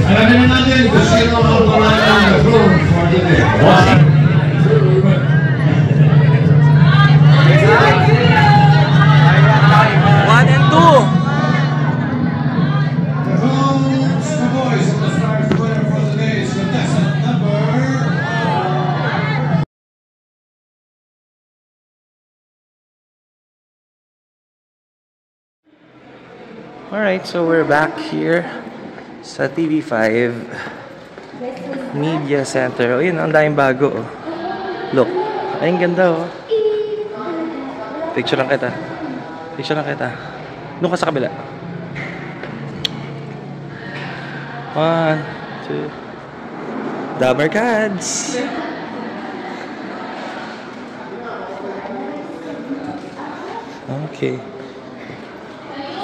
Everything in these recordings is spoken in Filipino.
Alamin na natin kung sino ang pangalan ng room for the day. 1 and 2. The boys of the Stars winner for the day is contestant number... Alright, so we're back here sa TV5 Media Center. Oh, yun, ang daming bago. Oh. Look, ay, ang ganda, oh. Picture lang kita. Picture lang kita. Doon ka sa kabila. 1, 2. Dabber Cats! Okay.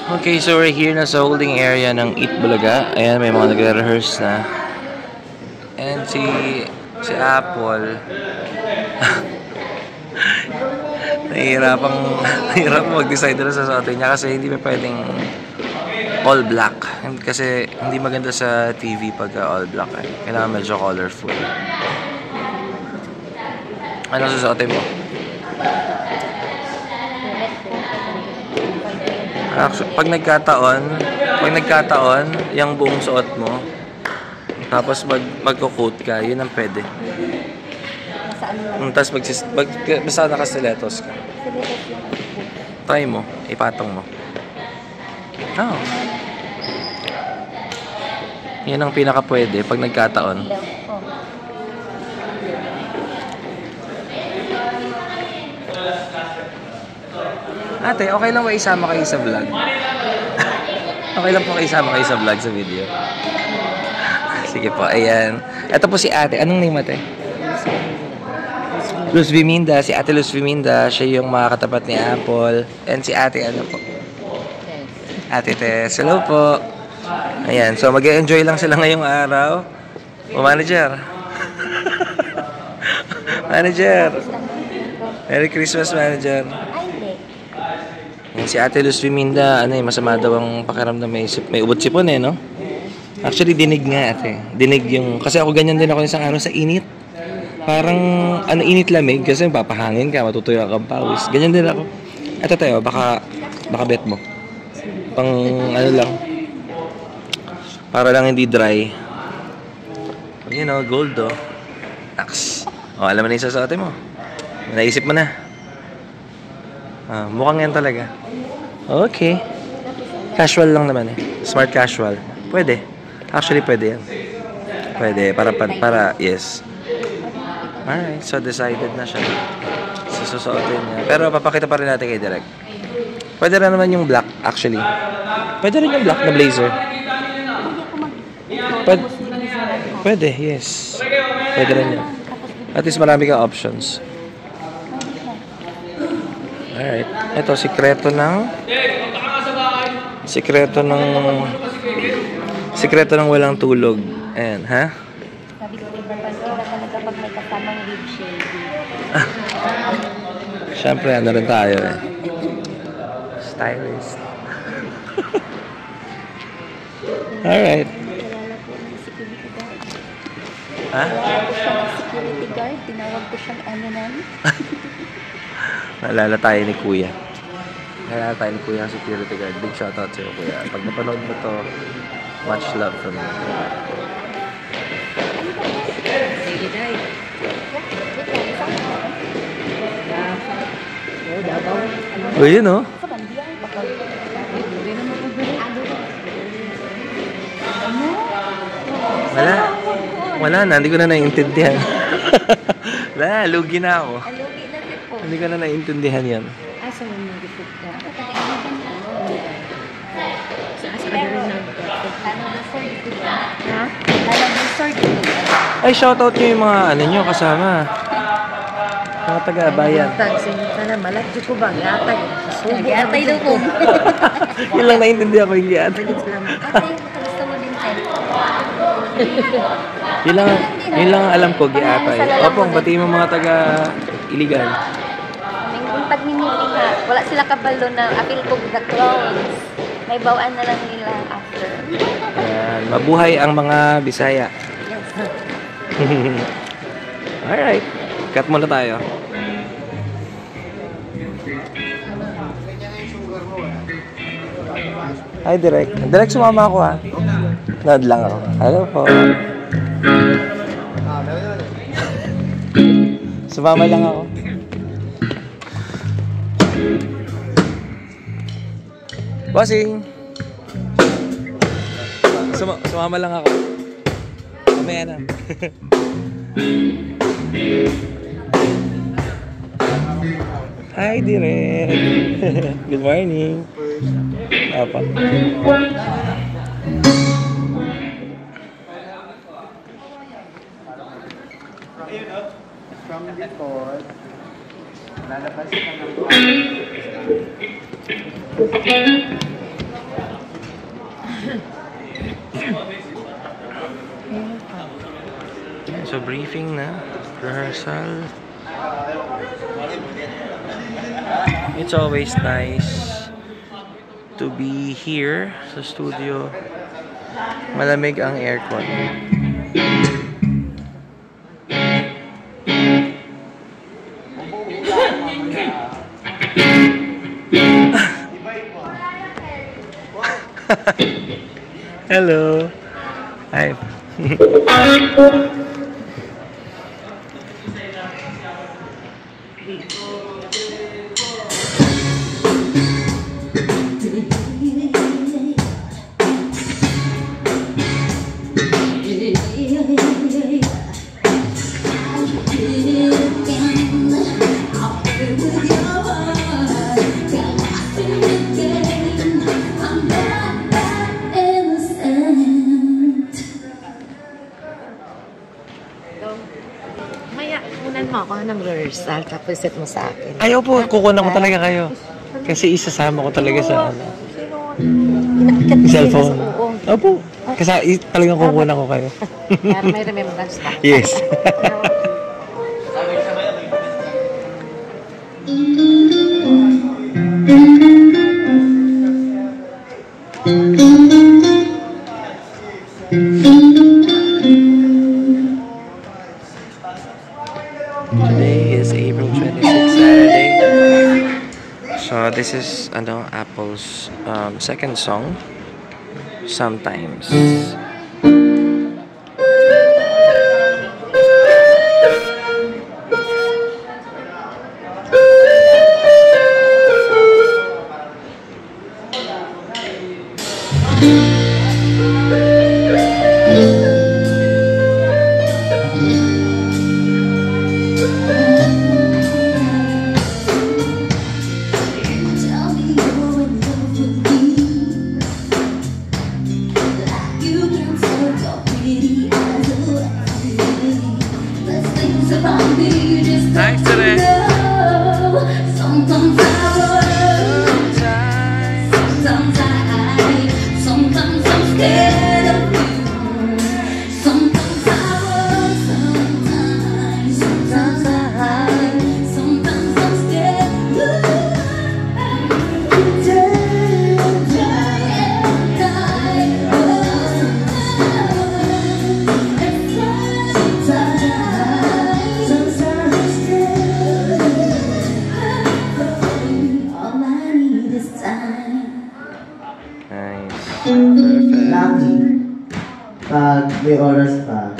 Okay, so we're here na sa holding area ng Eat Bulaga. Ayan, may mga nagre-rehearse na. And si Apple nahihirapang mag-decide na sa suotin niya kasi hindi pa pwedeng all black. Kasi hindi maganda sa TV pagka all black. Kailangan medyo colorful. Ano susuotin mo? Actually, pag nagkataon, yung buong suot mo, tapos magko-coat ka, yun ang pwede. Tapos basta naka-stilettos ka. Try mo, ipatong mo. Oh. Yan ang pinaka-pwede pag nagkataon. Ate, okay lang ba isama kayo sa vlog? Okay lang po kayo isama kayo sa vlog, sa video. Sige po, ayan. Ito po si ate. Anong name ate? Luz Viminda. Si ate Luz Viminda. Siya yung mga katapat ni Apple. And si ate, ano po? Ate Tess. Hello po. Ayan, so mag-enjoy lang sila ngayong araw. O, manager. Manager. Merry Christmas, manager. Si Ate Luz Viminda, masama daw ang pakiramdam, may ubot sipon no? Actually, dinig nga ate. Dinig yung, kasi ako ganyan din ako isang araw sa init. Parang, init lamig, kasi papahangin ka, matutuyo kang pawis. Ganyan din ako. Ito tayo, baka bet mo. Pang, lang. Para lang hindi dry. You know, gold Tax. Alam mo na yung sasaotin mo. Naisip mo na. Mukhang yan talaga. Okay. Casual lang naman Smart casual. Pwede. Actually, pwede yan. Pwede. Para yes. Alright. So, decided na siya. Susuotin niya. Pero, papakita pa rin natin kay Direk. Pwede rin naman yung black, actually. Pwede rin yung black na blazer. Pwede, yes. Pwede rin yan. At least marami kang options. Alright. Ito, sikreto ng walang tulog. Ayan, ha? Sabi ko, iba pa kapag may kasamang rib shading. Siyempre, ano rin tayo Stylist. Alright. Ha? Security guard, tinawag ko siyang ano nun. Naalala tayo ni Kuya. Security guard. Big shoutout sa'yo, Kuya. Pag napanood mo to, much love from me. Sige, Day. Oh, yun Wala na, hindi ko na naiintindihan. Wala, lugi na ako. Alugi na din po. Hindi ko na naiintindihan yan. Asa mo yung gipit ka? Pero, ano ba sir, dito ba? Ha? Ano ba sir, dito ba? Ay, shoutout nyo yung mga ano nyo kasama. Mga taga-bayan. Tag, sana malat ko ba? Gatag. Nag-atay daw po. Yun lang naiintindihan ko yung giat. Salamat. Atay, gusto mo din tayo. Yun lang ang alam ko, giatay. Opong, batiin mo mga taga-iligan. Yung pag niniling ha, wala sila kabalo na apil ko the clowns. May bawaan na lang nila after. Ayan, mabuhay ang mga Bisaya. Yes. Alright, cut muna tayo. Hi, Direk. Direk, sumama ako ha. Nod lang ako. Hello po. Sumama lang ako. Bossing! Sumama lang ako. Mamaya na. Hi, Direk. Good morning. Apa? From before, lalabas ka ng So briefing na, rehearsal. It's always nice to be here sa studio. Malamig ang aircon. Hello. Hi. Maya, unan mo ako ng rehearsal tapos set mo sa akin. Ayaw po, kukunan ko talaga kayo. Kasi isasama ko talaga sa ano. Inakikat Cellphone. Oo. Opo. Kasi talagang kukunan ko kayo. Para may remembrance pa. Yes. Today is April 26th, Saturday. So this is Apple's second song, Sometimes. Thanks today. Sometimes I'm scared of you. Sometimes I'm pag may oras pa,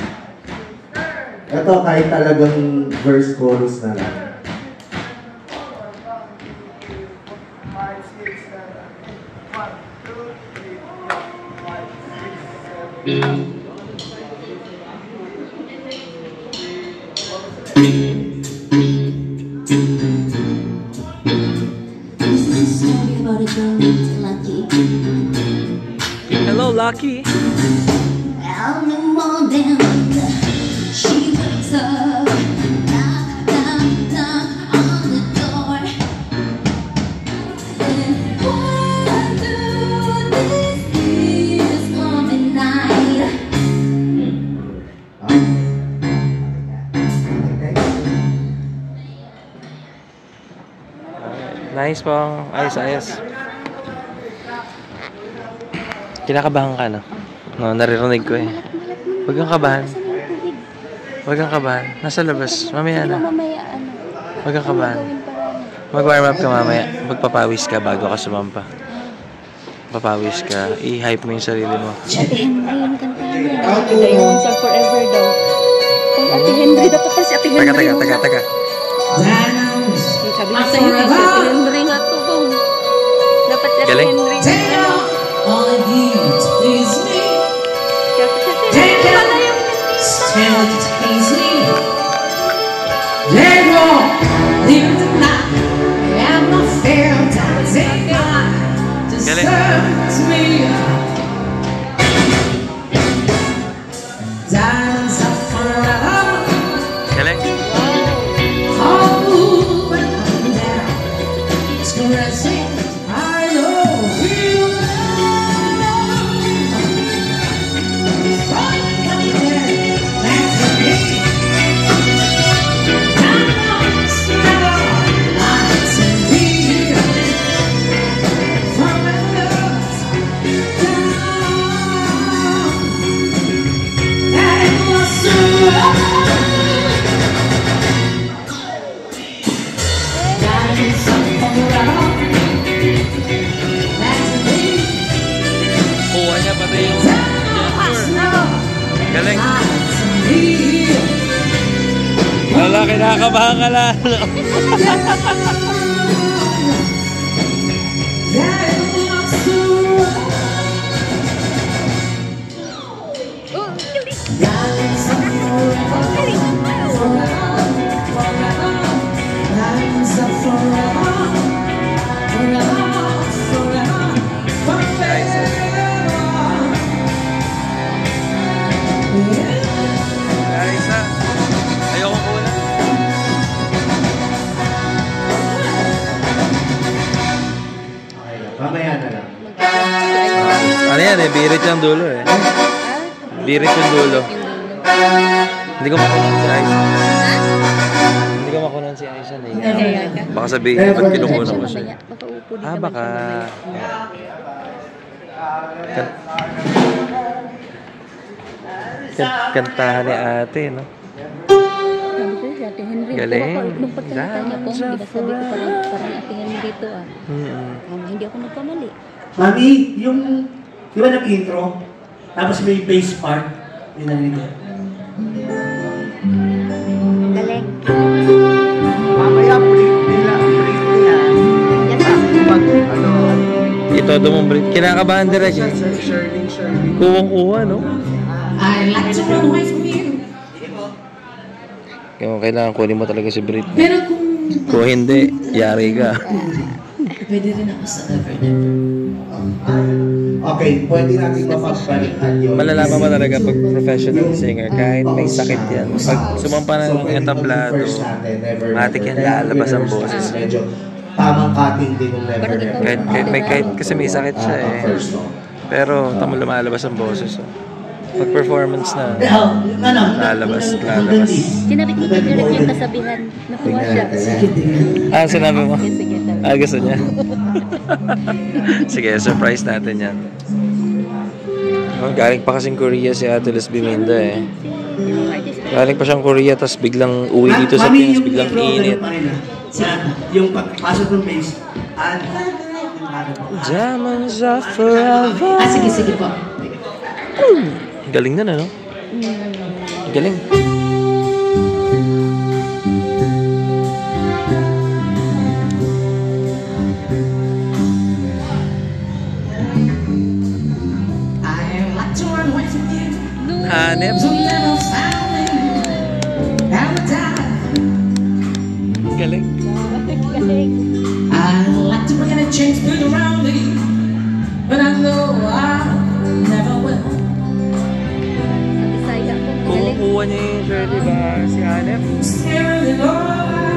ito kahit talagang verse chorus na lang. lucky. Hello, Lucky. Early morning, she wakes up, knock, knock, knock on the door. And what do this is morning night? Nice po. Ayos. Kinakabahan ka, no? No, naririnig ko eh. Huwag kang kabahan. Huwag kang kabahan. Nasa labas. Mamaya na. Mamaya ano? Huwag kang kabahan. Mag-warm up ka mamaya. Magpapawis ka bago ka sumampa. Papawis ka. I-hype mo yung sarili mo. Si Ate Henry yung kanta niya. Diamonds are forever daw. Kung Ate Henry, dapat pa si Ate Henry. Taga. Sabi niya sa'yo, si Ate Henry nga to. Dapat si Ate Galing. Henry. All I need is me. Take out, Tell it easily. Let go, live the night. And my fair times ain't gone. Disturbs me. Diamonds are forever. Galing. All moving up and down. It's caressing. I know you. Kuha niya pati yung galing. Wala, kinakabahan ka lalo. Guys, ha? Ayoko muna. Mamaya na lang. Ano yan eh? Birit yung dulo eh. Birit yung dulo. Hindi ko makunan si Aiza. Hindi ko makunan si Aiza na yun. Baka sabihin, ba't kinukunan ko siya? Baka... Kantahan ni ate, no? Sabi ko si Ate Henry. Galing. Nung pagkanta niya po, di ba sabi ko parang Ate Henry dito ah. Hindi ako nagkamali. Mami, yung, di ba nag-intro? Tapos may bass part. Yun ang nito. Galing. Mamaya, break nila. Ito, dumong break. Kinakabahan direct eh. Kuwang-kuha, no? I like to run away from you. Kaya kailangan kunin mo talaga si Britney. Pero Kung hindi, yari ka. pwede rin ako sa lover. Okay, pwede natin mapagbalikan yun. Malalaman mo talaga pag professional singer, kahit may sakit yan. Pag sumampa na ng entablado, matik yan lalabas ang boses. Medyo tamang cutting din yung never. Kahit kasi may sakit siya eh. Pero tamo lumalabas ang boses. Pag performance na, lalabas. Sinabi ko kay Derek yung kasabihan. Nakuha siya. Sinabi mo? Sige. Gusto niya? Sige, surprise natin yan. Galing pa kasing Korea si Ate Les Biminda eh. Galing pa siyang Korea, tapos biglang uwi dito sa Pinas, biglang init. Yung pagpasok ng bass. Diamonds are forever. Sige po. Galing na, no? Galing. Hanep. Galing. I like to bring a change around. nakuha niya yung shirt, diba? Si Hanep. Scared of all.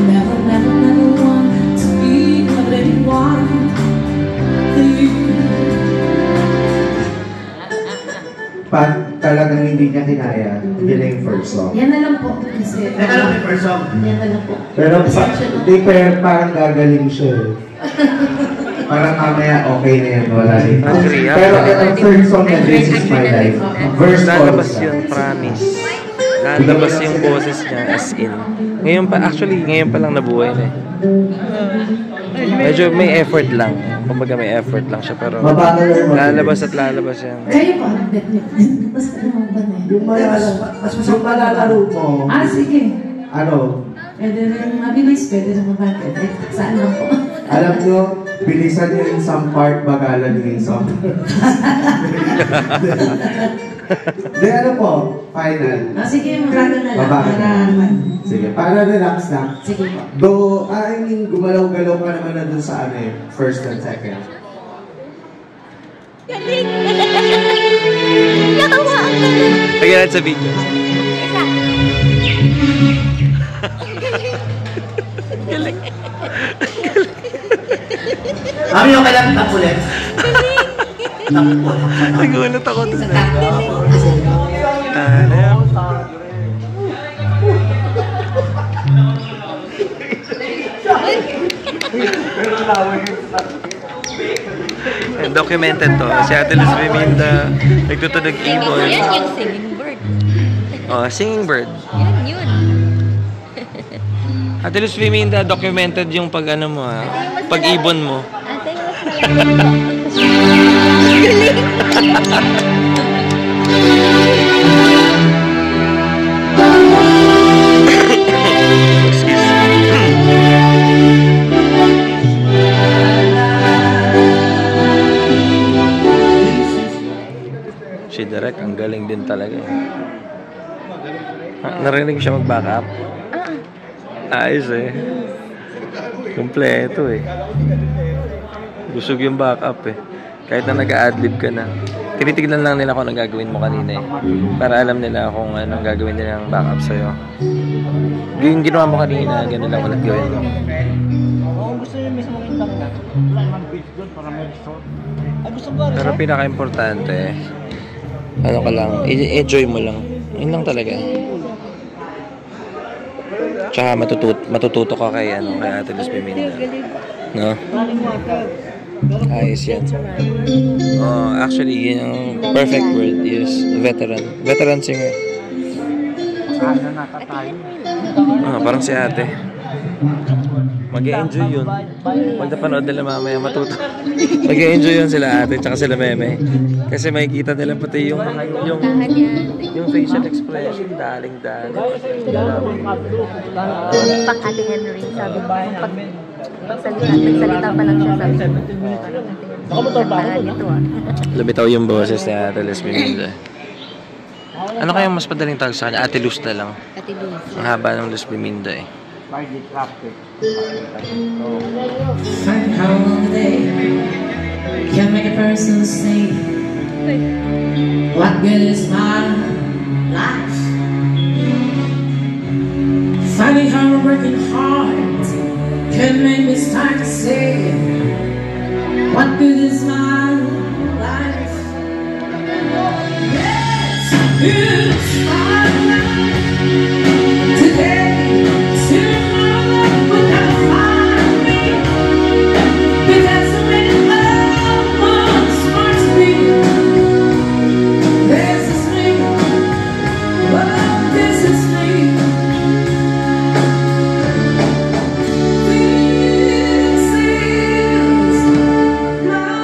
Never, never, never want to be what anyone. Pag talagang hindi niya kinaya, yun na yung first song. Yan na lang po. Kasi, Teka lang, may first song. yan na lang po. Pero parang gagaling siya eh. Parang mamaya okay na yan, wala rin. Agree, Pero ang third song na This Is My Life, verse Lalabas chorus yun, na. promise. Lalabas yung boses niya as in. Ngayon pa lang nabuhay na eh. Medyo may effort lang. Kumbaga may effort lang siya pero Mabagal or mabilis? lalabas at lalabas yan. Kayo po, ang bet niyo. Mas ano ba na Yung malalaro mo, sige. ano, Pwede rin mabilis, pwede rin mabagay. Saan lang po? alam nyo, bilisan nyo yung some part, bagalan nyo yung some part. Di ano po, final. Sige, mabagal na lang. Mabagal. Para, Sige, para relax lang. sige po. I mean, gumalaw-galaw ka naman na dun sa ano eh, first and second. Lagyan natin sa video. Mami, yung kailangan tapulit. Nagulat ako dun na. Hanep. Documented to. Si Ate Luz Biminda nagtutunog ibon. Yan yung singing bird. Oh, singing bird. Yan yun. Ate Luz Biminda, documented yung pag ano mo ha. Pag ibon mo. Ate, mas Si Derek, ang galing din talaga eh. Narinig siya mag-back up? Ayos eh. Kompleto eh. Busog yung back up eh. Kahit na nag-a-adlib ka na. Tinitignan lang nila kung anong gagawin mo kanina eh. Para alam nila kung anong gagawin nila ng back up sa'yo. Yung ginawa mo kanina, ganun lang ulit gawin mo. Pero pinaka-importante, ano ka lang, enjoy mo lang. Yun lang talaga. Tsaka matututo ka kay Ate Luz Biminda. No? Ayos yan. Oh, actually, yung perfect word is veteran. Veteran singer. Parang si ate. Mag-e-enjoy yun. Pag napanood nila mamaya, matuto. Mag-e-enjoy yun sila ate, tsaka sila meme. Kasi makikita nila pati yung facial expression, daling-daling. Pang Ate Henry, sabi ko, nagsalita pa lang siya, sabi ko, lumitaw yung boses ni Ate Luz Biminda. Ano kaya mas madaling tawag sa kanya? Ate Luz na lang. Ate Luz. Ang haba ng Luz Biminda eh. Find how long a day can make a person say, what good is my life? Finding how working hard can make me start to say, what good is my life? Yes, it's my life. Today, tomorrow will never find me, because I'm in love once more to be. This is me, oh, this is me. This is my life.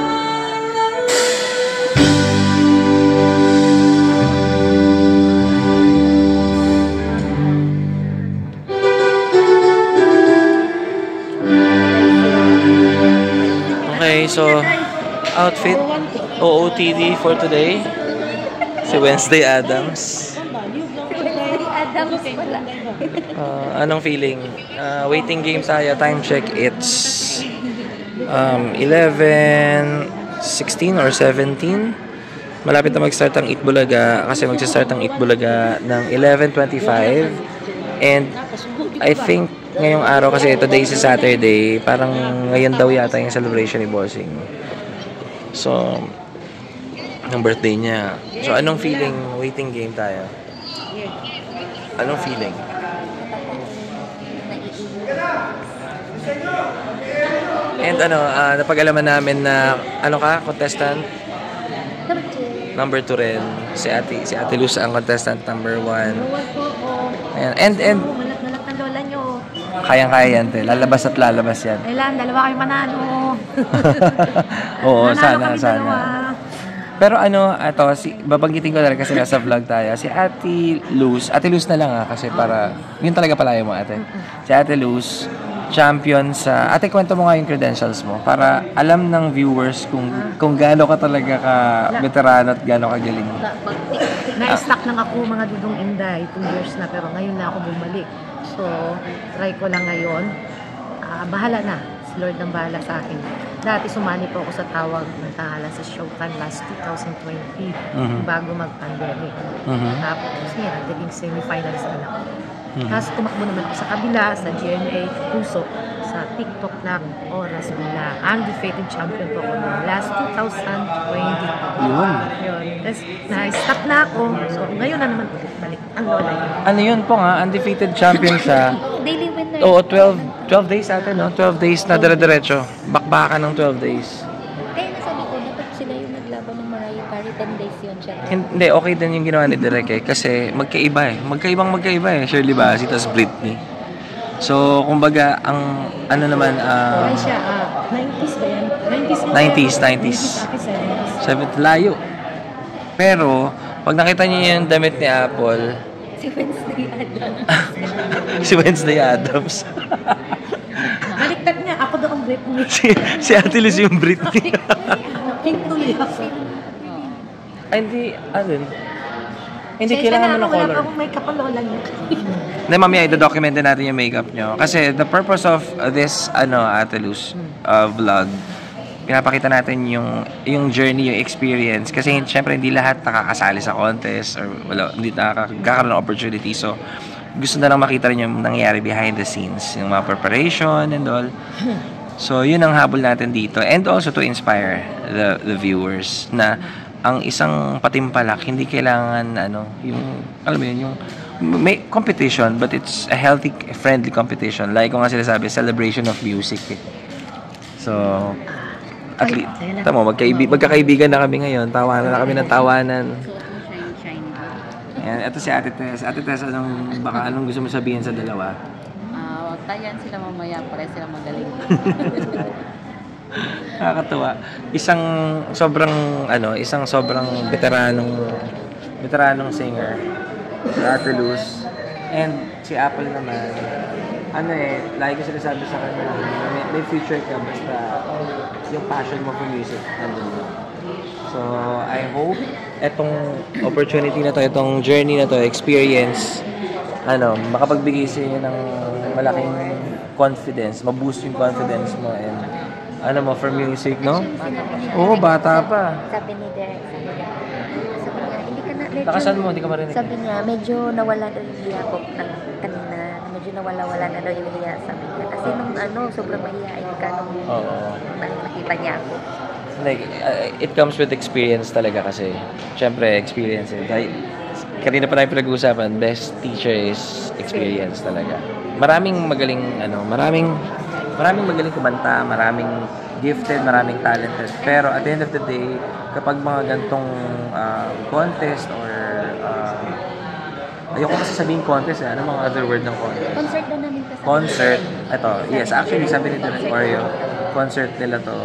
Okay, so outfit OOTD for today. Si Wednesday Adams. Adams pala. Anong feeling? Waiting game tayo. Time check. It's 11:16 or 17. malapit na mag-start ang Eat Bulaga kasi mag-start ang Eat Bulaga ng 11:25 and I think ngayong araw kasi today is Saturday, parang ngayon daw yata yung celebration ni Bossing. So, ng birthday niya. So, anong feeling? Waiting game tayo. Anong feeling? And napag-alaman namin na contestant? Number 2 rin. Si Ate Luz ang contestant number 1. Ayan. And Nalat ng lola nyo. kayang-kaya yan, te. Lalabas at lalabas yan. Kailan, dalawa kayo manalo. Oo, Manalo kami sana. dalawa. Pero babanggitin ko na rin kasi nasa vlog tayo. Si Ate Luz na lang kasi para, yun talaga palayo mo ate. Si Ate Luz, champion sa, ate kwento mo nga yung credentials mo para alam ng viewers kung gaano ka talaga ka veterano at gaano ka galing. Na-stuck lang ako mga Dudong Inday, 2 years na, pero ngayon na ako bumalik. So, try ko lang ngayon. Bahala na. Si Lord ang bahala sa akin. Dati sumali po ako sa tawag ng tahalan sa Showtime last 2020 bago mag-pandemic. Tapos nga, naging semi-finals na lang. Tapos tumakbo naman ako sa kabila, sa GMA, Puso, sa TikTok lang, Oras Bila. Undefeated champion po ako noong last 2020. Yun. Tapos na-stop na ako. So, ngayon na naman balik ang lola yun. Ano yun po nga, undefeated champion sa... Daily winner. Oo, 12 days ate, no? 12 days na dire-diretso. Bakbakan ng 12 days. Kaya nasabi ko, dapat sila yung naglaban ng Mariah Carey, 10 days yun siya. Hindi, okay din yung ginawa ni Direk kasi magkaiba magkaiba eh. Shirley Bassey, tas Britney. So, kumbaga, ang ano naman, Ay siya, 90s ba yan? 90s. 7th layo. Pero, pag nakita niyo yung damit ni Apple, Si Wednesday Adams. si Wednesday Adams. Baliktad nga, ako daw ang Britney. si Ate Liz yung Britney. Pink tuloy ako. Ay, hindi kailangan mo ng color. Wala pa akong makeup ang lola niya. Na mamaya i-document din natin yung makeup nyo. Kasi the purpose of this Ate Luz vlog, pinapakita natin yung journey, yung experience. Kasi syempre hindi lahat nakakasali sa contest or hindi nakakakaroon ng opportunity. So, gusto na lang makita rin yung nangyayari behind the scenes. Yung mga preparation and all. So, yun ang habol natin dito. And also to inspire the viewers na ang isang patimpalak, hindi kailangan yung may competition, but it's a healthy, friendly competition. Like kung nga sila sabi, celebration of music eh. So, at least, tamo, magkakaibigan na kami ngayon. Tawanan na kami ng tawanan. Ayan, ito si Ate Tess. Ate Tess, anong gusto mo sabihin sa dalawa? Wag tayan sila mamaya, pare sila magaling. Nakakatuwa. Isang sobrang veteranong singer, si Ate Luz. And si Apple naman, lagi ko sila sabi sa kanya, may future ka basta yung passion mo for music nandun mo. So, I hope etong opportunity na to, itong journey na to, experience, makapagbigay sa inyo ng malaking confidence, ma-boost yung confidence mo and for music, no? Oo, bata pa. Sabi ni Derek, sabi niya, hindi ka na, medyo, Lakasan mo, hindi ka marinig. Sabi niya, medyo nawala daw yung hiya ko kanina. Medyo nawala na daw yung hiya, sabi niya. Kasi nung sobrang mahihain ka nung nakita niya ako. It comes with experience talaga kasi. Siyempre, experience eh. Kanina pa tayo pinag-uusapan, best teacher is experience talaga. Maraming magaling kumanta, maraming gifted, maraming talented. Pero at the end of the day, kapag mga gantong contest or ayoko kasi sabihin contest, mga other word ng contest? Concert na namin kasi. Concert. Ito, yes, actually sabi nito ng Oreo, concert nila to.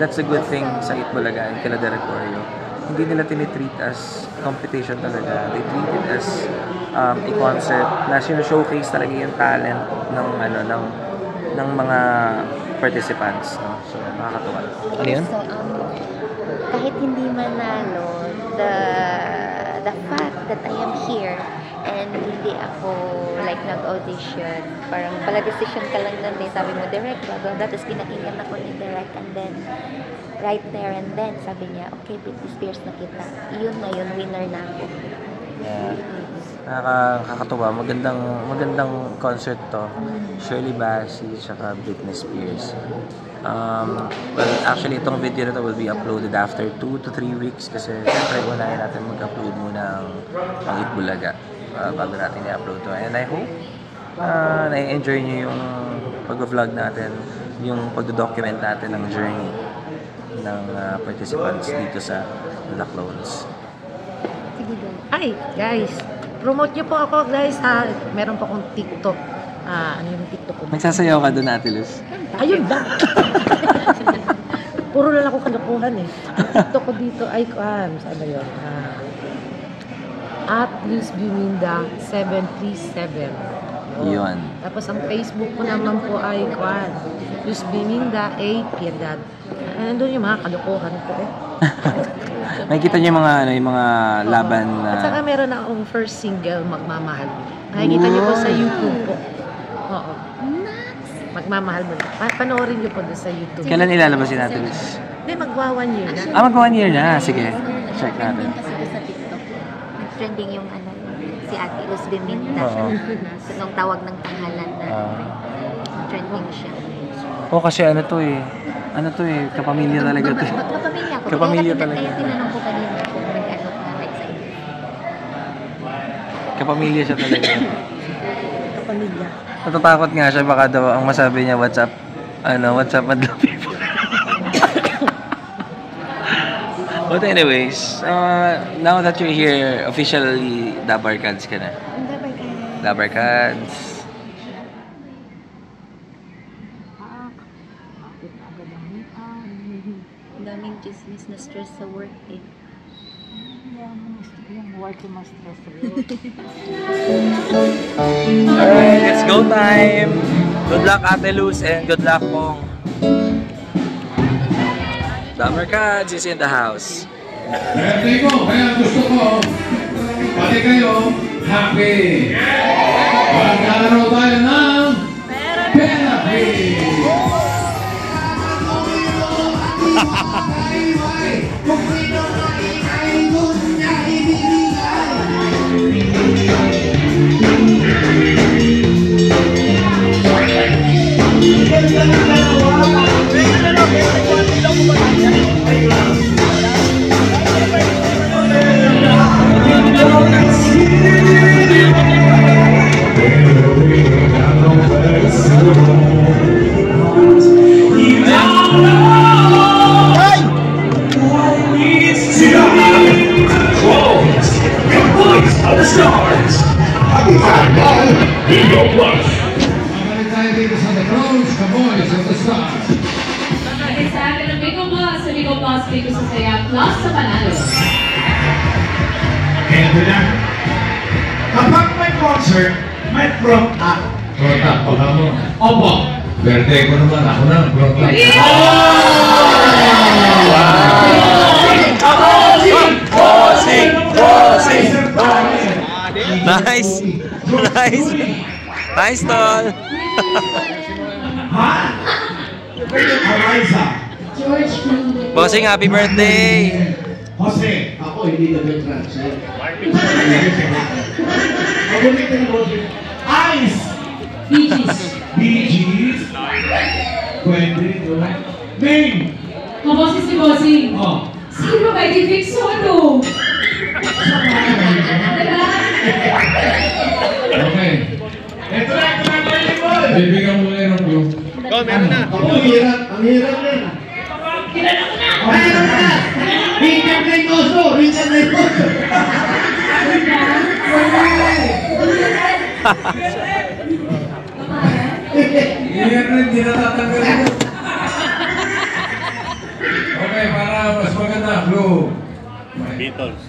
That's a good thing sa Eat Bulaga and kila Derek Oreo. Hindi nila tinitreat as competition talaga. They treat it as a concert na showcase talaga yung talent ng mga participants, no? So, nakakatuwa. Ano yun? So, kahit hindi manalo, the fact that I am here And hindi ako like nag-audition. Parang pala decision ka lang nun eh. Sabi mo, direct, blah, blah, blah. Tapos pinakinggan ako ni direct. And then, right there and then, sabi niya, okay, Britney Spears na kita. Yun na yun, winner na ako. Yeah. Nakakatuwa. Magandang concert to. Shirley Bassey, saka Britney Spears. Well, actually, itong video na to will be uploaded after 2 to 3 weeks kasi siyempre unahin natin mag-upload muna ang Itbulaga bago natin i-upload to. And I hope na-enjoy nyo yung pag-vlog natin, yung pag-document natin ng journey ng participants dito sa The Clones. Hi, guys! Promote nyo po ako, guys, ha? Meron po akong TikTok. Ano yung TikTok ko? Magsasayaw ka doon, Ate Luz. Ayun ba? Puro lang ako kalokohan eh. Ang TikTok ko dito ay, saan ba yun? At Luz Biminda 737. Yun. Tapos ang Facebook ko naman po ay, Luz Biminda A. Piedad. Nandun yung mga kalokohan ko eh. Nakikita niyo yung mga laban na... At saka meron akong first single, Magmamahal. Nakikita niyo po sa YouTube po. Oo. Magmamahal mo. Panoorin niyo po doon sa YouTube. Kailan ilalabas si Ate Luz? Hindi, magwa 1 year na. Magwa 1 year na. Sige, check natin. Kasi ko sa TikTok, nag-trending yung si Ate Luz Biminda. So, nung tawag ng tanghalan na trending siya. Kasi ano to eh, kapamilya talaga to. Kapamilya ko. Kapamilya talaga. Kaya tinanong ko kanina kung nag-ano ka like sa inyo. Kapamilya siya talaga. Kapamilya. Natatakot nga siya, baka daw ang masabi niya, what's up madlang people. But anyways, now that you're here, officially Dabarkads ka na. Dabarkads. Daming chismis na stress sa work eh. Alright, let's go time! Good luck Ate Luz and good luck Pong. Dabarkads is in the house. Birthday ko, kaya gusto ko pati kayo happy! Magkalaro tayo ng Therapy! Kapag may concert, may front act. Front act, baka mo. Opo. Birthday ko naman, ako na, front act. Nice! Nice! Nice, Tol! Ha? Eliza. Bossing, happy birthday! Jose. Ako, hindi nag-translate. Ice. Bee Gees. Pwede, no? Name. Kaboses si Bossing. Oh. Sino ba? Di Vic Soto. Okay. Ito na, boy. Bibigyan mo na yung clue. Ang hirap na. Kilala ko na. Mayroon na! Richard Reynoso! Richard Reynoso! Iyan rin, di natatanggal mo. Okay, para mas maganda, clue. Beatles.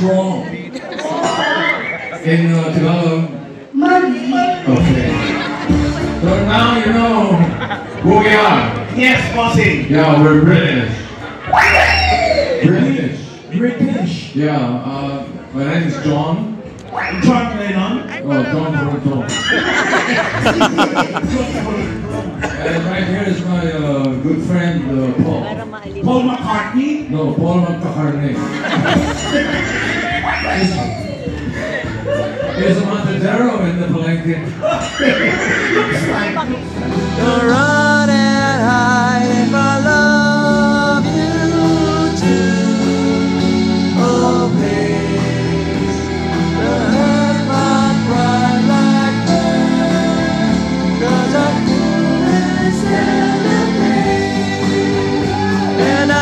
strong. In Tagalog. Okay. So now you know who we are. Yes, bossy. Yeah, we're British. British. British. Yeah, my name is John. John Lennon. Oh, John Toronto. And right here is my good friend Paul. Paul McCartney. No, Paul McCartney. He's a Montedero in the Palenque. You're running high if I love you too. Oh, please, the hurt my pride like that, 'cause I couldn't stand the pain, and I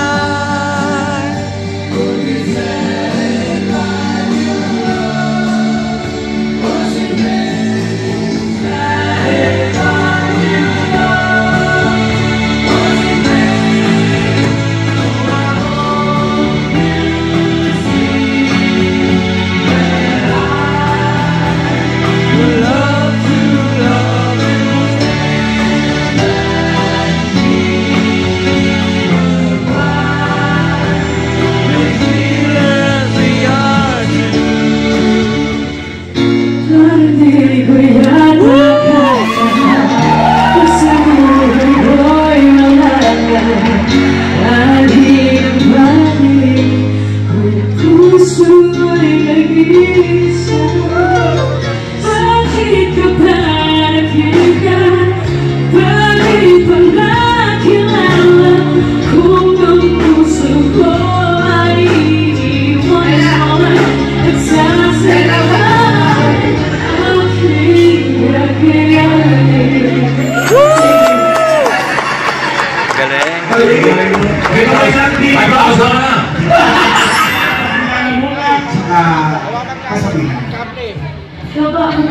would be sad by your love, was it meant that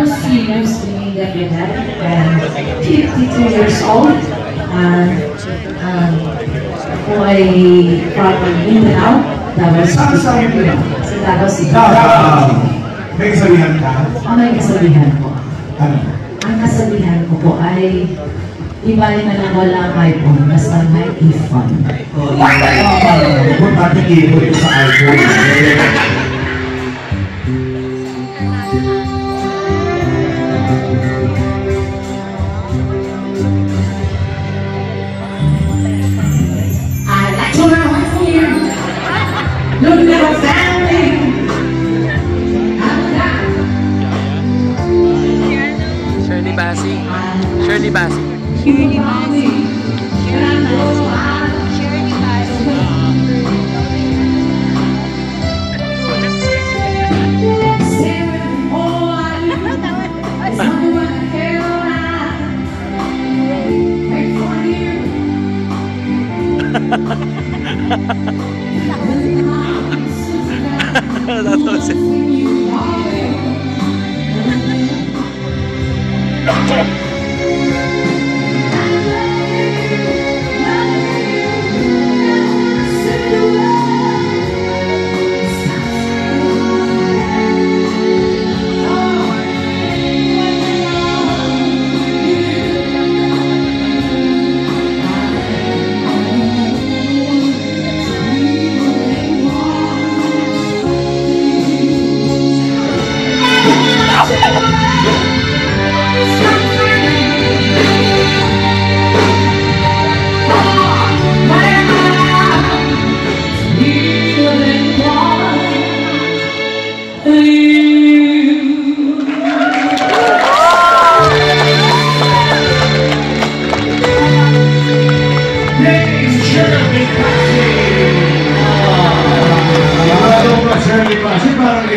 Seniors being deputed and 52 years old and who ay from Mindanao, Davao City. Sa Davao City. May kasabihan ka? May kasabihan po. Ano? Ang kasabihan ko po ay ibalik na lang walang iPhone, basta may iPhone. Kung pati iPhone sa iPhone. Shirley Bassey. Shirley Bassey. Shirley Bassey. Shirley Bassey. That was it.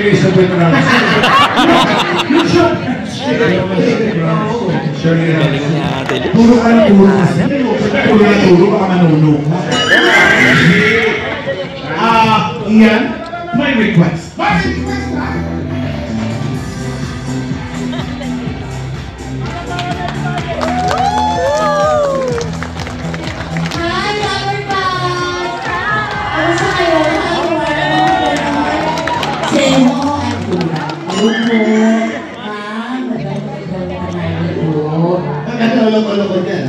Elizabeth Ramsey. Turo ka ng turo kasi. Turo na turo, baka manunok. Ian, my request. My request na. Say lolo ko dyan.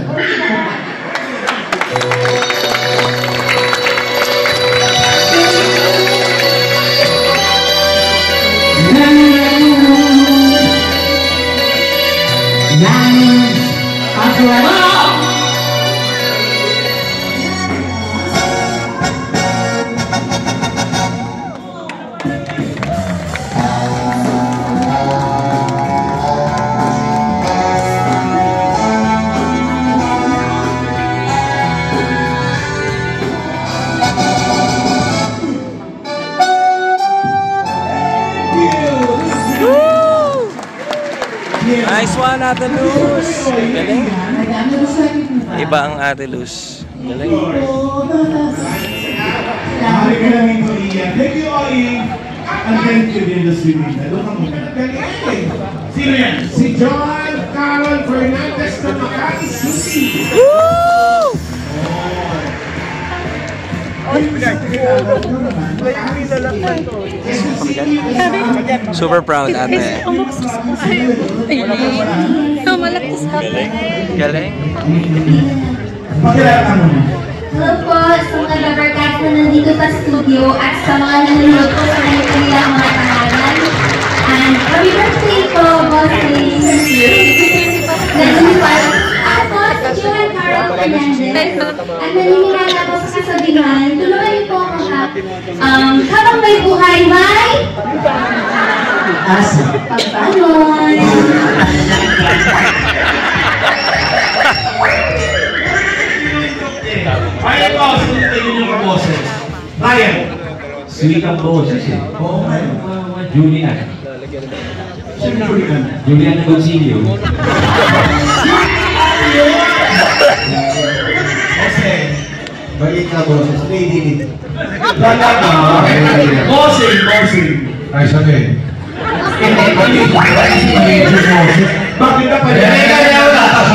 Nice one, Ate Luz! Galing. Iba ang Ate Luz. Galing. Mahali ka lang ito, Ian. Thank you, Ollie. And thank you din the swimming. Doon ka muna. Galing. Sino yan? Si John Carol Fernandez ng Makati City. Woo! Super proud, ate. Galing. Hello po sa mga nag-broadcast na nandito sa studio at sa mga nanonood po sa kanilang mga pangalan. And happy birthday po, bossing! Nandun pa ako si Joan Carol Fernandez. At naniniwala po sa kasabihan, tuloy po ang habang may buhay, may pagpanoy. Ay, ito, sunod yung kaboses. Ryan. Sweet ang boses eh. Oo, Julian. Sino Julian? Julian na Gonzilio. Okay. Balik na boses. Lady Nick. Bossing, bossing. Ay, sabi. Bakit ka pa yan?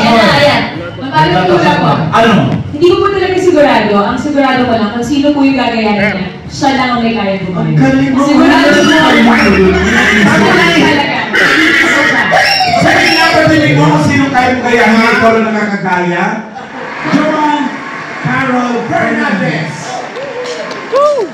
Ayan. Mapapagpula po. Ano? Hindi ko po talaga sigurado. Ang sigurado ko lang kung sino po yung gagayahin niya. Siya lang ang may kaya bumahin. Sigurado po. Sa pinapatinig mo kung sino kaya mo gayahin, ikaw lang nakakagaya. Joan Carol Fernandez. Woo!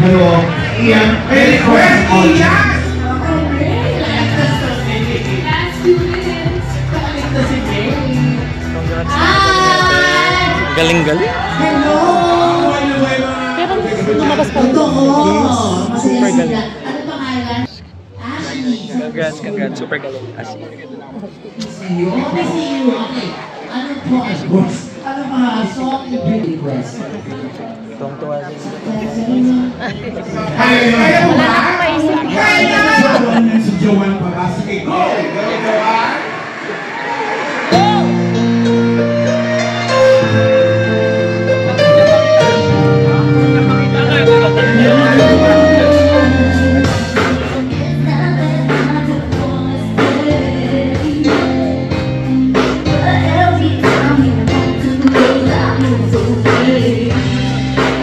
Hello, Ian. Hey, request, Ian! Galing-galing. Hello! Pero lumabas pa rin. Super galing. Ano pangalan? Ashley. Congrats, congrats. Super galing. Ashley. Ano po? Ano mga song yung request? Tuwang-tuwa din. Kaya mo ba? Kaya mo! Si Joan pala. Sige, go! Joan!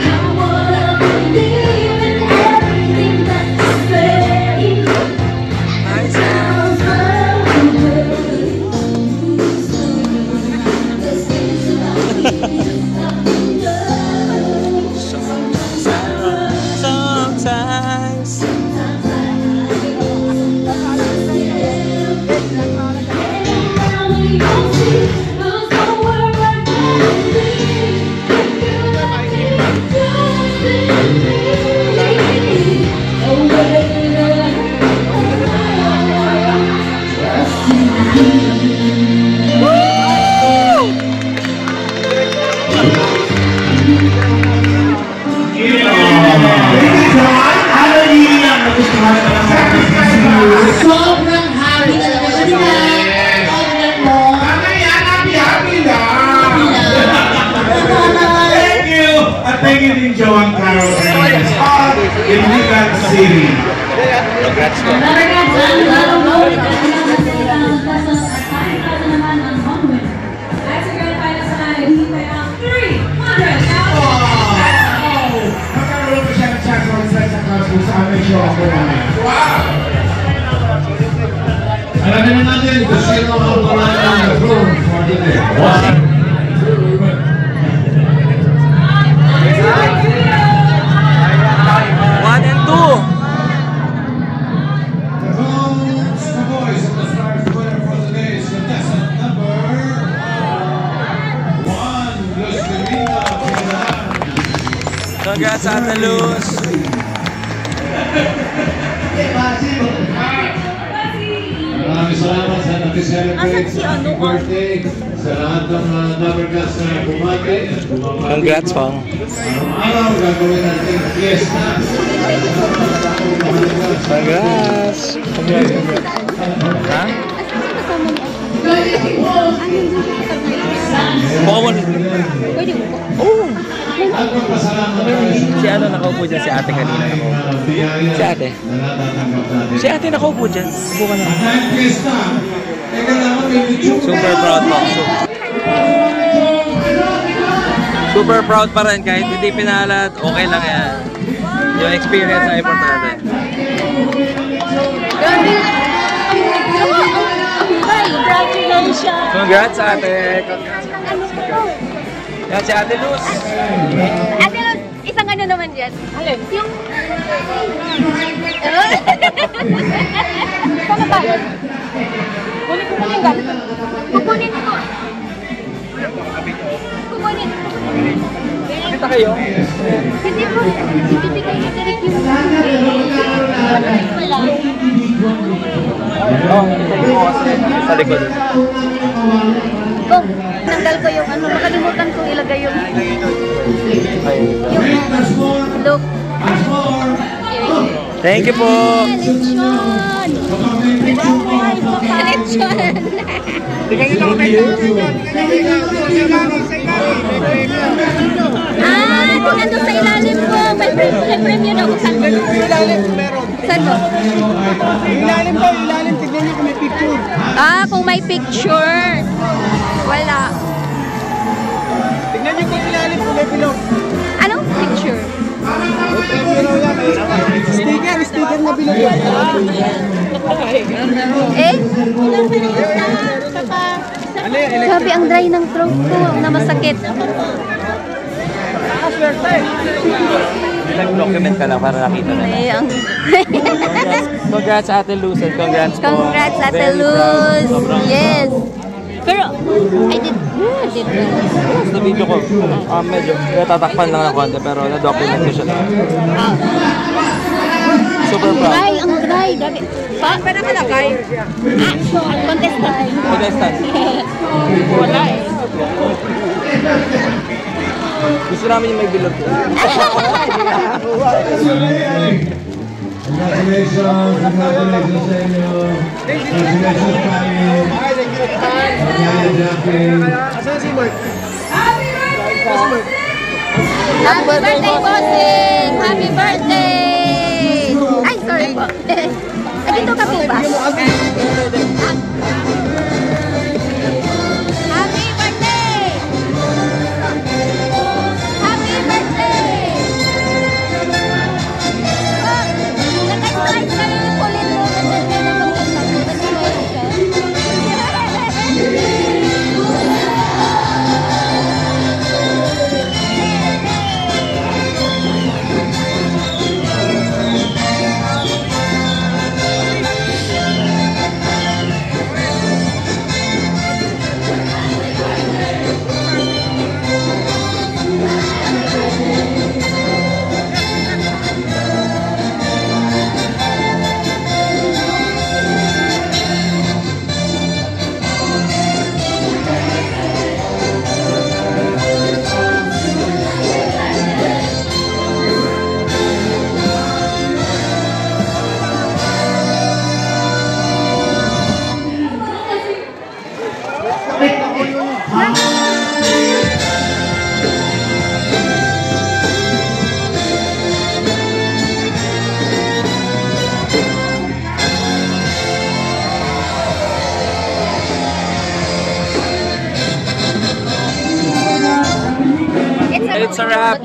I wanna believe in everything that you say. in Ligan City. Congrats po. Magkaroon ko siya ng chance sa kung saan may show ako. Wow! Alamin na natin kung sino ang pangalan ng room for today. Wow! One and two. The voice of the Stars winner for today is contestant number 1, Luz Divina. Congrats sa Ate Luz. Maraming salamat sa nag-celebrate sa happy birthday sa lahat ng Lovercats na bumati at bumabati. Congrats, Pong. Araw-araw gagawin natin fiesta. Congrats. Ha? Bawal. Oh. Si ano nakaupo dyan? Si ate kanina nakaupo. Si ate. Si ate nakaupo dyan. Buka na. Super proud po. Super proud pa rin kahit hindi pinalat. Okay lang yan. Yung experience na importante. Congrats ate. Yan si Ate Luz. Ate Luz, isang ano naman dyan? Alin? Yung... Saan ba? Kunin ko muna yung gamit. Kukunin ko. Kukunin. Kita kayo? Hindi po. Ibibigay na direct yung... Wala. Sa likod. Kung nanggal ko yung ano, makalimutan kong ilagay yung look. Thank you po. Nandun sa ilalim po. May premium ako. Saan po? Saan po? Ilalim po, ilalim. Tignan niyo kung may picture. Kung may picture. Wala. Tignan niyo kung ilalim kung may bilog. Anong picture? Sticker na bilog. Grabe ang dry ng throat ko. Na masakit. Nag-document ka lang para nakita na. Congrats Ate Luz and congrats po. Congrats Ate Luz. Yes. Pero, I did sa video ko, medyo tatakpan lang ng konti pero na-document ko siya lang. Super proud. Dry, ang dry. Pa? Pero nakalagay. Contestant. Contestant. Wala eh. Gusto namin yung may bilog ko. Congratulations sa inyo. Congratulations tayo. Asan si Mark? Happy birthday, bossing! Happy birthday! Ay, sorry po. Dito ka po ba? Happy birthday! Happy birthday! Naka-strike na rin yung kulit mo. that's a wrap.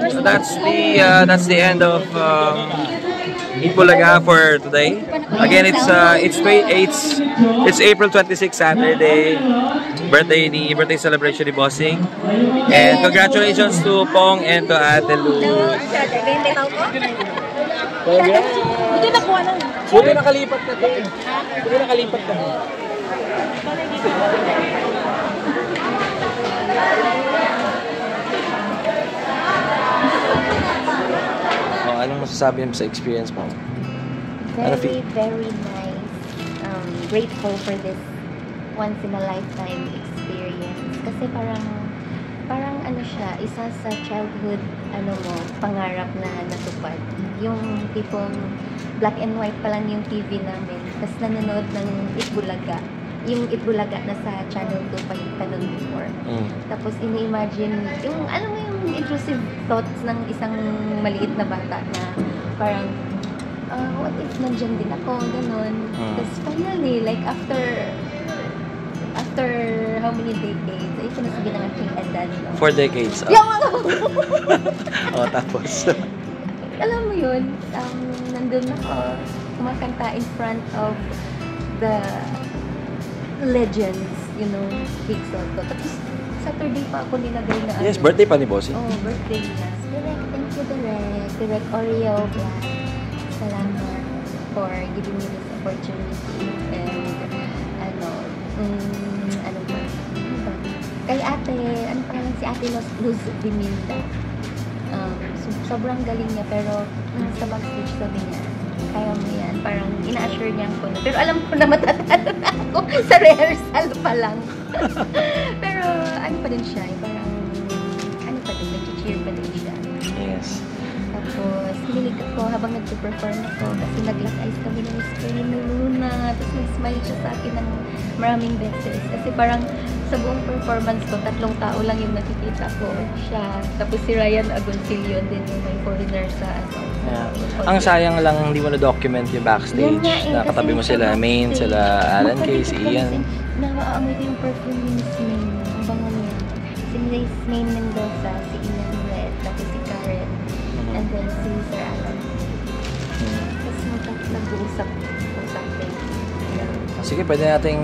That's the end of Itbulaga for today. Again, it's April 26, Saturday, birthday celebration ni Bossing. And congratulations to Pong and to Ate Lou. Buti nakalipat ka din. Buti nakalipat ka. Anong masasabi mo sa experience mo? Very, very nice. Grateful for this once in a lifetime experience. Kasi parang ano siya, isa sa childhood pangarap na natupad. Yung tipong black and white pa lang yung TV namin. Tapos nanonood ng Itbulaga. Yung Itbulaga na sa Channel 2 pa yung tanong before. Tapos ini-imagine yung, alam mo yung intrusive thoughts ng isang maliit na bata na parang, what if nandyan din ako, ganun. Tapos finally, like after how many decades, ay ito nasabi ng aking edad. 4 decades. Tapos. Alam mo yun, nandun ako, kumakanta in front of the legends, Big Soto. Tapos, Saturday pa ako nilagay na Yes, birthday pa ni Bossy. Oh, birthday na. Direct, thank you, Direct Oreo Black. Salamat for giving me this opportunity. And, ano ba? Kay ate, ano pangalan si Ate Luz Biminda. Sobrang galing niya, pero sa backstage sabi niya, kaya mo yan. Parang ina-assure niya ako na. Pero alam ko na matatalo na ako sa rehearsal pa lang. Pero ano pa din siya, parang nag-cheer pa din siya. Yes. Tapos, hinilig ako habang nag-perform ako kasi nag-lock eyes kami ng screen ni Luna. Tapos nag-smile siya sa akin ng maraming beses. Kasi parang sa buong performance ko, 3 tao lang yung nakikita ko. Siya. Tapos si Ryan Agoncillo din yung may foreigner sa Ang sayang lang hindi mo na-document yung backstage. Nakatabi mo sila Main, sila Alan Kay, si Ian. Nakaamoy ko yung perfume ni Miss Main. Ang bango niya. Si Miss Main Mendoza, si Ian Red, tapos si Karen, and then si Sir Alan. Tapos nag-uusap o something. Sige, pwede nating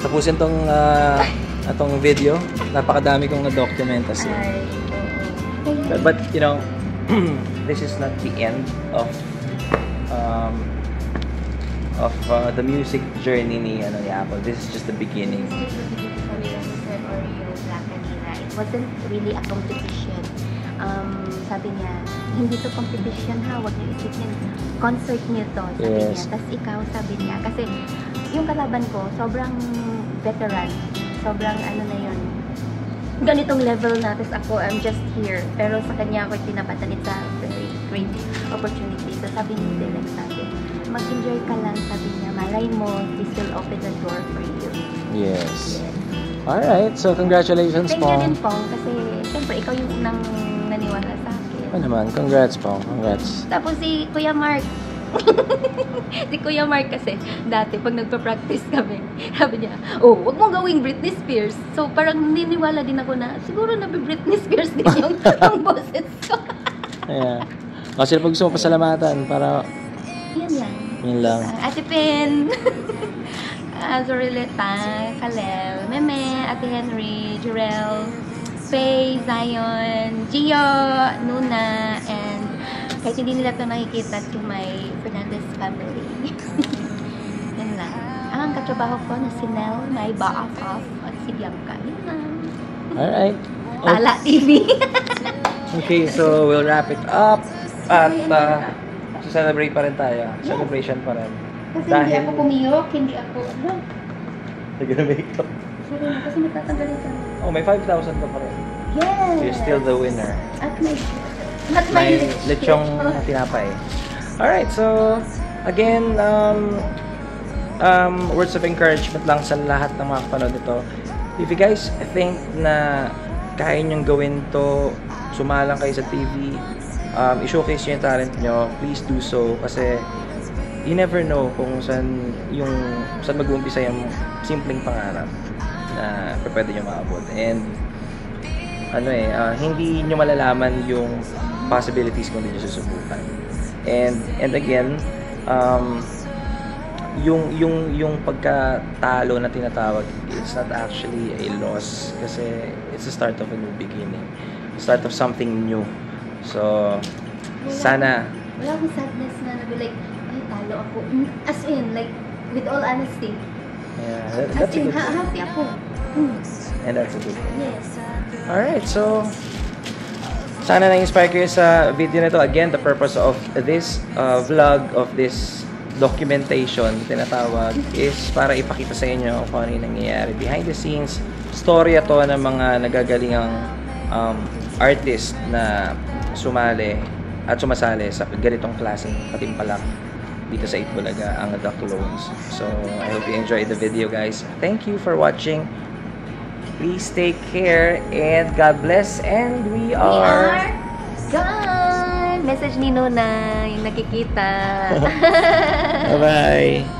tapusin tong video. Napakadami kong na-document kasi. But, this is not the end of the music journey ni Apple. This is just the beginning. It wasn't really a competition. Sabi niya, hindi to competition ha, wag niyo isipin. Concert niyo to, sabi niya. Tapos ikaw, sabi niya. Kasi yung kalaban ko, sobrang veteran. Sobrang na yun. Ganitong level na, tapos ako, I'm just here. Pero sa kanya ako tinapatan, it's a very great opportunity. So sabi niya, like sabi, mag-enjoy ka lang, sabi niya, malay mo, this will open the door for you. Yes. Alright, so congratulations, Pong. Thank you din, Pong, kasi siyempre, ikaw yung unang naniwala sa akin. Ano naman, congrats, Pong, congrats. Tapos si Kuya Mark. Si Kuya Mark kasi, dati, pag nagpa-practice kami, sabi niya, wag mong gawing Britney Spears. So, parang niniwala din ako na, siguro Britney Spears din yung boses ko. Yeah. Kasi pag gusto mo pasalamatan, para... Yan lang. Yan lang. Ate Pin, Zorileta, Kalel, Meme, Ate Henry, Jurel, Faye, Zion, Gio, Nuna, and kahit hindi nila ito nakikita to my Fernandez family. Yan lang. Ang katrabaho ko na si Nel, my BFF, at si Bianca. Yan lang. Alright. Tala TV. Okay, so we'll wrap it up. At celebrate pa rin tayo. Celebration pa rin. Kasi hindi ako pumiyok, hindi ako, nag-makeup. Sorry, kasi matatanggalin ka. Oh, may 5,000 ka pa rin. Yes! You're still the winner. At may lechong tinapay. Alright, so again, words of encouragement lang sa lahat ng mga kapanood nito. If you guys think na kaya nyong gawin to, sumalang kayo sa TV, i-showcase nyo yung talent nyo, please do so. Kasi you never know kung saan mag-uumpisa yung simpleng pangarap na pwede nyo maabot. And hindi nyo malalaman yung possibilities kung hindi nyo susubukan. And again, yung pagkatalo na tinatawag, it's not actually a loss kasi it's the start of a new beginning, start of something new. So sana wala akong sadness na like ay talo ako, as in like with all honesty, that's as in a good thing. happy ako. And that's a good thing. Yes. Alright, so sana na-inspire kayo sa video na to. Again, the purpose of this vlog, of this documentation, tinatawag, is para ipakita sa inyo kung ano yung nangyayari behind the scenes. Storya to ng mga nagagalingang artist na sumali at sumasali sa ganitong klaseng patimpalak dito sa Itbulaga, ang The Clones. So, I hope you enjoyed the video, guys. Thank you for watching. Please take care and God bless, and we are gone! Message ni Nuna yung nakikita. Bye-bye!